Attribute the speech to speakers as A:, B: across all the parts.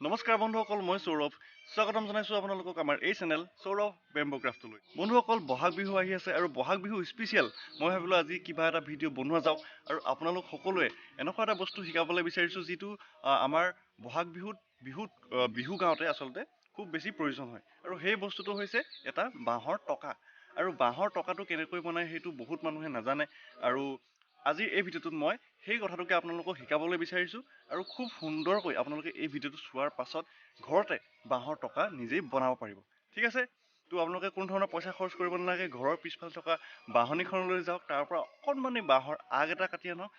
A: নমস্কাৰ বন্ধুসকল, মই সৌৰভ। স্বাগতম জনাইছোঁ আপোনালোকক আমাৰ এই চেনেল সৌৰভ বেম্বো ক্ৰাফ্টলৈ। বন্ধুসকল, বহাগ বিহু আহি আছে আৰু বহাগ বিহু স্পেচিয়েল মই ভাবিলোঁ আজি কিবা এটা ভিডিঅ' বনোৱা যাওক আৰু আপোনালোক সকলোৱে এনেকুৱা এটা বস্তু শিকাবলৈ বিচাৰিছোঁ যিটো আমাৰ বহাগ বিহু গাওঁতে আচলতে খুব বেছি প্ৰয়োজন হয়। আৰু সেই বস্তুটো হৈছে এটা বাঁহৰ টকা। আৰু বাঁহৰ টকাটো কেনেকৈ বনায় সেইটো বহুত মানুহে নাজানে। আৰু আজিৰ এই ভিডিঅ'টোত মই সেই কথাটোকে আপোনালোকক শিকাবলৈ বিচাৰিছোঁ আৰু খুব সুন্দৰকৈ আপোনালোকে এই ভিডিঅ'টো চোৱাৰ পাছত ঘৰতে বাঁহৰ টকা নিজেই বনাব পাৰিব। ঠিক আছে, তো আপোনালোকে কোনো ধৰণৰ পইচা খৰচ কৰিব নালাগে। ঘৰৰ পিছফালে থকা বাঁহনিখনলৈ যাওক, তাৰ পৰা অকণমানি বাঁহৰ আগ এটা কাটি আনক।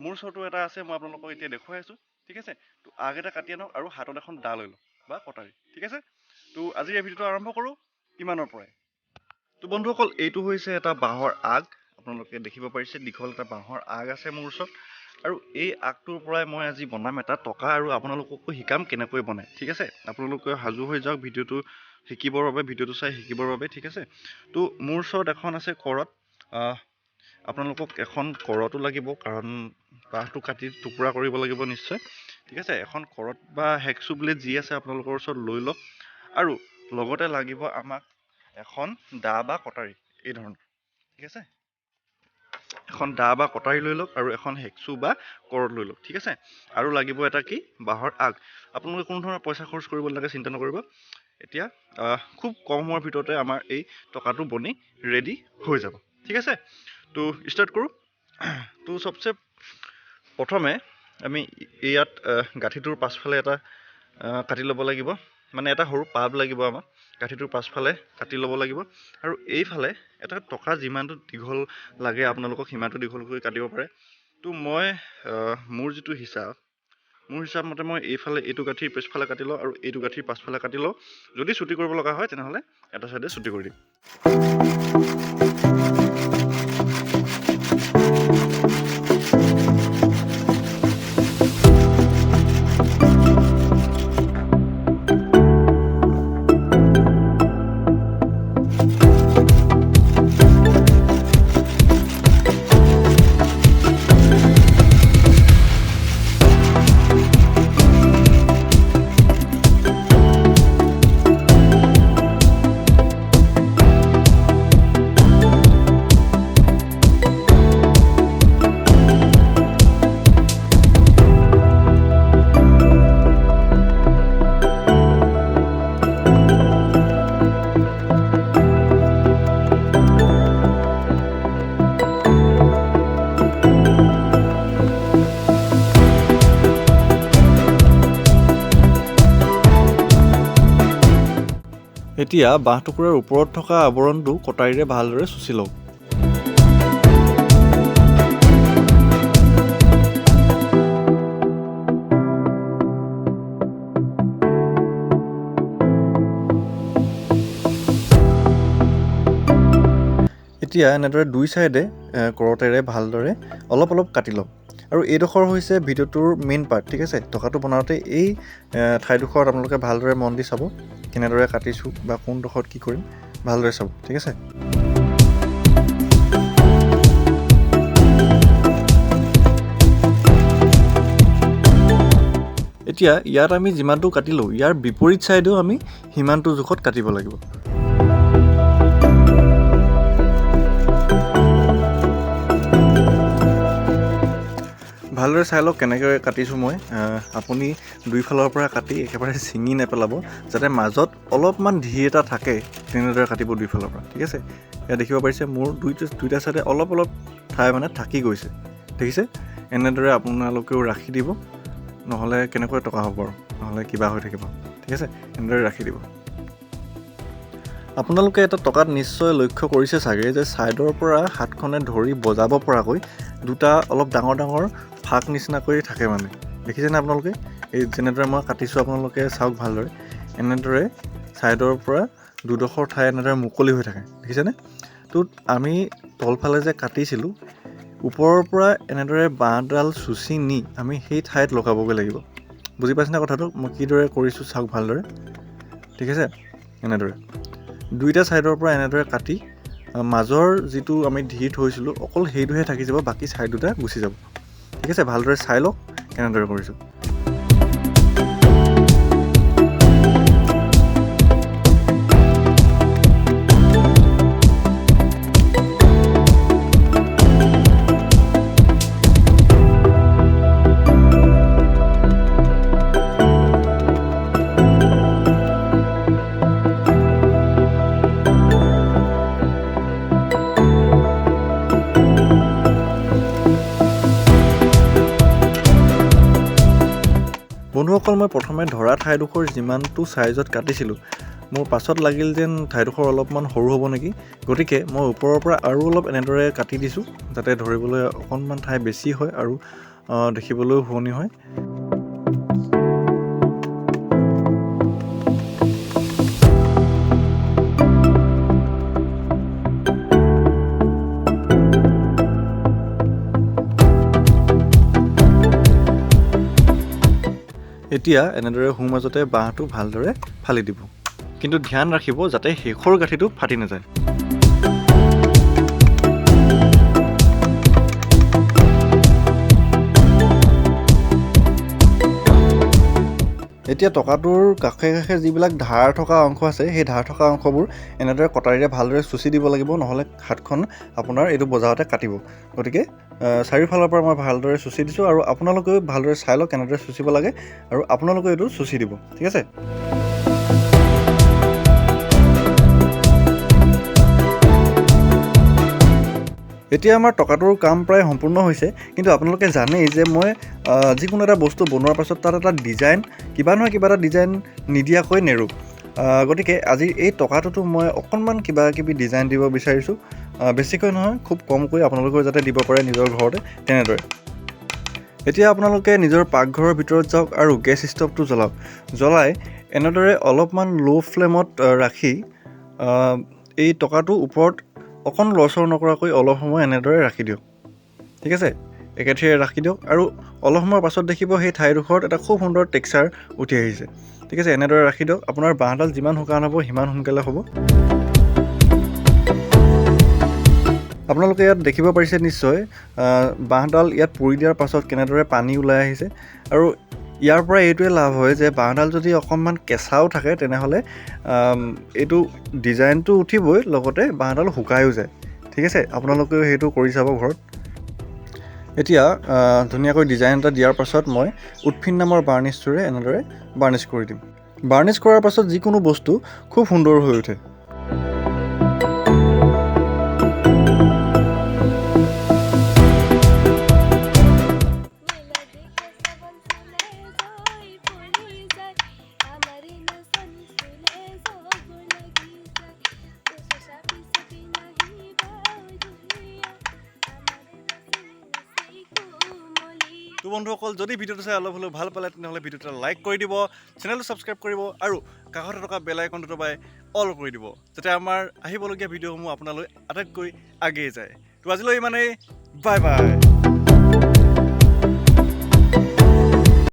A: মোৰ ওচৰতো এটা আছে, মই আপোনালোকক এতিয়া দেখুৱাই আছোঁ। ঠিক আছে, তো আগ এটা কাটি আনক আৰু হাতত এখন দা লৈ লওক বা কটাৰী। ঠিক আছে, তো আজিৰ এই ভিডিঅ'টো আৰম্ভ কৰোঁ ইমানৰ পৰাই। তো বন্ধুসকল, এইটো হৈছে এটা বাঁহৰ আগ। আপোনালোকে দেখিব পাৰিছে দীঘল এটা বাঁহৰ আগ আছে মোৰ ওচৰত। আৰু এই আগটোৰ পৰাই মই আজি বনাম এটা টকা আৰু আপোনালোককো শিকাম কেনেকৈ বনায়। ঠিক আছে, আপোনালোকে সাজু হৈ যাওক ভিডিঅ'টো শিকিবৰ বাবে, ভিডিঅ'টো চাই শিকিবৰ বাবে। ঠিক আছে, তো মোৰ ওচৰত এখন আছে কৰদ। আপোনালোকক এখন কৰতো লাগিব, কাৰণ বাঁহটো কাটি টুকুৰা কৰিব লাগিব নিশ্চয়। ঠিক আছে, এখন কৰদ বা হেকচু ব্লেড যি আছে আপোনালোকৰ ওচৰত লৈ লওক। আৰু লগতে লাগিব আমাক এখন দা বা কটাৰী এই ধৰণৰ। ঠিক আছে, এখন দা বা কটাৰী লৈ লওক আৰু এখন হেকচু বা কৰদ লৈ লওক। ঠিক আছে, আৰু লাগিব এটা কি, বাঁহৰ আগ। আপোনালোকে কোনো ধৰণৰ পইচা খৰচ কৰিব নালাগে, চিন্তা নকৰিব। এতিয়া খুব কম সময়ৰ ভিতৰতে আমাৰ এই টকাটো বনি ৰেডি হৈ যাব। ঠিক আছে, তো ষ্টাৰ্ট কৰোঁ। তো চবচে প্ৰথমে আমি ইয়াত গাঁঠিটোৰ পাছফালে এটা কাটি ল'ব লাগিব, মানে এটা সৰু পাব লাগিব আমাক। গাঁঠিটোৰ পাছফালে কাটি ল'ব লাগিব আৰু এইফালে এটা টকা যিমানটো দীঘল লাগে আপোনালোকক সিমানটো দীঘল কৰি কাটিব পাৰে। তো মই মোৰ যিটো মোৰ হিচাপ মতে মই এইফালে এইটো গাঁঠিৰ পিছফালে কাটি লওঁ আৰু এইটো গাঁঠিৰ পাছফালে কাটি লওঁ। যদি চুটি কৰিব লগা হয় তেনেহ'লে এটা চাইডে চুটি কৰি দিম। এতিয়া বাঁহ টুকুৰাৰ ওপৰত থকা আৱৰণটো কটাৰীৰে ভালদৰে চুচি লওক। এতিয়া এনেদৰে দুই চাইডে কৰতেৰে ভালদৰে অলপ অলপ কাটি লওক। আৰু এইডোখৰ হৈছে ভিডিঅ'টোৰ মেইন পাৰ্ট। ঠিক আছে, টকাটো বনাওঁতে এই ঠাইডোখৰত আপোনালোকে ভালদৰে মন দি চাব, কেনেদৰে কাটিছোঁ বা কোনডোখৰত কি কৰিম ভালদৰে চাব। ঠিক আছে, এতিয়া ইয়াত আমি যিমানটো কাটিলোঁ ইয়াৰ বিপৰীত ছাইডেও আমি সিমানটো জোখত কাটিব লাগিব। ভালদৰে চাই লওক কেনেকৈ কাটিছোঁ মই। আপুনি দুইফালৰ পৰা কাটি একেবাৰে ছিঙি নেপেলাব, যাতে মাজত অলপমান ঢিৰ এটা থাকে, তেনেদৰে কাটিব দুইফালৰ পৰা। ঠিক আছে, এয়া দেখিব পাৰিছে মোৰ দুইটা চাইডে অলপ অলপ ঠাই মানে থাকি গৈছে। দেখিছে, এনেদৰে আপোনালোকেও ৰাখি দিব, নহ'লে কেনেকৈ টকা হ'ব আৰু, নহ'লে কিবা হৈ থাকিব। ঠিক আছে, এনেদৰে ৰাখি দিব। আপোনালোকে এটা টকাত নিশ্চয় লক্ষ্য কৰিছে চাগে যে ছাইডৰ পৰা হাতখনে ধৰি বজাব পৰাকৈ দুটা অলপ ডাঙৰ ডাঙৰ ফাক নিচিনাকৈ থাকে মানে। দেখিছেনে আপোনালোকে? এই যেনেদৰে মই কাটিছোঁ আপোনালোকে চাওক ভালদৰে। এনেদৰে ছাইডৰ পৰা দুডোখৰ ঠাই এনেদৰে মুকলি হৈ থাকে, দেখিছেনে? তো আমি তলফালে যে কাটিছিলোঁ ওপৰৰ পৰা এনেদৰে বাঁহডাল চুচি নি আমি সেই ঠাইত লগাবগৈ লাগিব। বুজি পাইছেনে কথাটো? মই কিদৰে কৰিছোঁ চাওক ভালদৰে। ঠিক আছে, এনেদৰে দুইটা ছাইডৰ পৰা এনেদৰে কাটি মাজৰ যিটো আমি ঢি থৈছিলোঁ অকল সেইটোহে থাকি যাব, বাকী ছাইড দুটা গুচি যাব। ঠিক আছে, ভালদৰে চাই লওক কেনেদৰে কৰিছোঁ।
B: বন্ধুসকল মই প্ৰথমে ধৰা ঠাইডোখৰ যিমানটো চাইজত কাটিছিলোঁ মোৰ পাছত লাগিল যেন ঠাইডোখৰ অলপমান সৰু হ'ব নেকি, গতিকে মই ওপৰৰ পৰা আৰু অলপ এনেদৰে কাটি দিছোঁ যাতে ধৰিবলৈ অকণমান ঠাই বেছি হয় আৰু দেখিবলৈও শুৱনি হয়। এতিয়া এনেদৰে সোঁ মাজতে বাঁহটো ভালদৰে ফালি দিব, কিন্তু ধ্যান ৰাখিব যাতে শেষৰ গাঁঠিটো ফাটি নাযায়। এতিয়া টকাটোৰ কাষে কাষে যিবিলাক ধাৰ থকা অংশ আছে সেই ধাৰ থকা অংশবোৰ এনেদৰে কটাৰীৰে ভালদৰে চুচি দিব লাগিব, নহ'লে হাতখন আপোনাৰ এইটো বজাওঁতে কাটিব। গতিকে চাৰিওফালৰ পৰা মই ভালদৰে চুচি দিছোঁ আৰু আপোনালোকেও ভালদৰে চাই লওক কেনেদৰে চুচিব লাগে আৰু আপোনালোকেও এইটো চুচি দিব, ঠিক আছে। এতিয়া আমাৰ টকাটোৰ কাম প্ৰায় সম্পূৰ্ণ হৈছে, কিন্তু আপোনালোকে জানেই যে মই যিকোনো এটা বস্তু বনোৱাৰ পাছত তাত এটা ডিজাইন কিবা নহয় কিবা এটা ডিজাইন নিদিয়াকৈ নেৰোঁ। গতিকে আজি এই টকাটোতো মই অকণমান কিবা কিবি ডিজাইন দিব বিচাৰিছোঁ, বেছিকৈ নহয়, খুব কমকৈ আপোনালোকেও যাতে দিব পাৰে নিজৰ ঘৰতে তেনেদৰে। এতিয়া আপোনালোকে নিজৰ পাকঘৰৰ ভিতৰত যাওক আৰু গেছ ষ্ট'ভটো জ্বলাই এনেদৰে অলপমান ল' ফ্লেমত ৰাখি এই টকাটো ওপৰত অকণ লৰচৰ নকৰাকৈ অলপ সময় এনেদৰে ৰাখি দিয়ক, ঠিক আছে। একেঠিৰে ৰাখি দিয়ক আৰু অলপ সময়ৰ পাছত দেখিব সেই ঠাইডোখৰত এটা খুব সুন্দৰ টেক্সাৰ উঠি আহিছে, ঠিক আছে। এনেদৰে ৰাখি দিয়ক, আপোনাৰ বাঁহডাল যিমান শুকান হ'ব সিমান সোনকালে হ'ব। আপোনালোকে ইয়াত দেখিব পাৰিছে নিশ্চয় বাঁহডাল ইয়াত পুৰি দিয়াৰ পাছত কেনেদৰে পানী ওলাই আহিছে, আৰু ইয়াৰ পৰা এইটোৱে লাভ হয় যে বাঁহডাল যদি অকণমান কেঁচাও থাকে তেনেহ'লে এইটো ডিজাইনটো উঠিবই, লগতে বাঁহডাল শুকায়ো যায়, ঠিক আছে। আপোনালোকেও সেইটো কৰি চাব ঘৰত। এতিয়া ধুনীয়াকৈ ডিজাইন এটা দিয়াৰ পাছত মই উডফিন নামৰ বাৰ্নিছটোৰে এনেদৰে বাৰ্নিছ কৰি দিম। বাৰ্নিছ কৰাৰ পাছত যিকোনো বস্তু খুব সুন্দৰ হৈ উঠে।
A: তো বন্ধুসকল, যদি ভিডিঅ'টো চাই অলপ হ'লেও ভাল পালে তেনেহ'লে ভিডিঅ'টো লাইক কৰি দিব, চেনেলটো ছাবস্ক্ৰাইব কৰিব আৰু কাষতে থকা বেল আইকনটো দবাই অল কৰি দিব, যাতে আমাৰ আহিবলগীয়া ভিডিঅ'সমূহ আপোনালৈ আটাইতকৈ আগেয়ে যায়। তো আজিলৈ ইমানেই, বাই বাই।